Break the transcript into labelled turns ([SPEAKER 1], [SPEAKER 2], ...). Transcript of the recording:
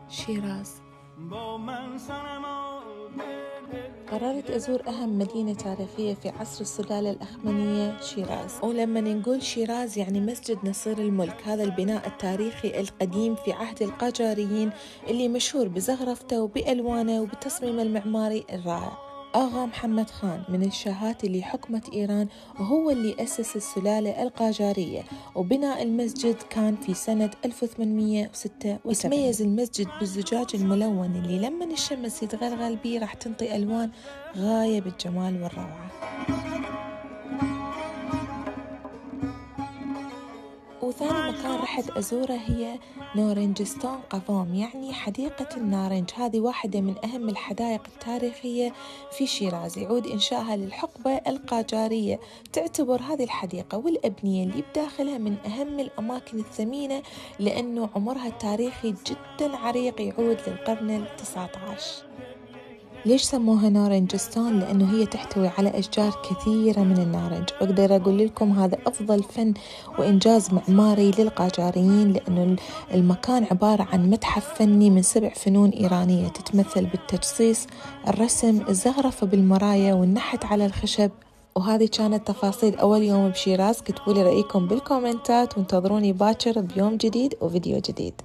[SPEAKER 1] شيراز. قررت أزور أهم مدينة تاريخية في عصر السلالة الأخمنية، شيراز. ولما نقول شيراز يعني مسجد نصير الملك، هذا البناء التاريخي القديم في عهد القاجاريين اللي مشهور بزخرفته وبألوانه وبتصميمه المعماري الرائع. آغا محمد خان من الشاهات اللي حكمت إيران، وهو اللي أسس السلالة القاجارية، وبناء المسجد كان في سنة 1806. وتميز المسجد بالزجاج الملون اللي لما الشمس يتغلغل بيه راح تنطي ألوان غاية بالجمال والروعة. وثاني مكان رحت أزوره هي نارنجستان قفام، يعني حديقة النارنج. هذه واحدة من أهم الحدائق التاريخية في شيراز، يعود إنشائها للحقبة القاجارية. تعتبر هذه الحديقة والأبنية اللي بداخلها من أهم الأماكن الثمينة، لأنه عمرها التاريخي جدا عريق، يعود للقرن 19. ليش سموها نارنجستان؟ لأنه هي تحتوي على أشجار كثيرة من النارنج. وأقدر أقول لكم هذا أفضل فن وإنجاز معماري للقاجاريين، لأنه المكان عبارة عن متحف فني من 7 فنون إيرانية تتمثل بالتجصيص، الرسم، الزخرفة بالمرايا، والنحت على الخشب. وهذه كانت تفاصيل أول يوم بشيراز. كتبوا لي رأيكم بالكومنتات، وانتظروني باكر بيوم جديد وفيديو جديد.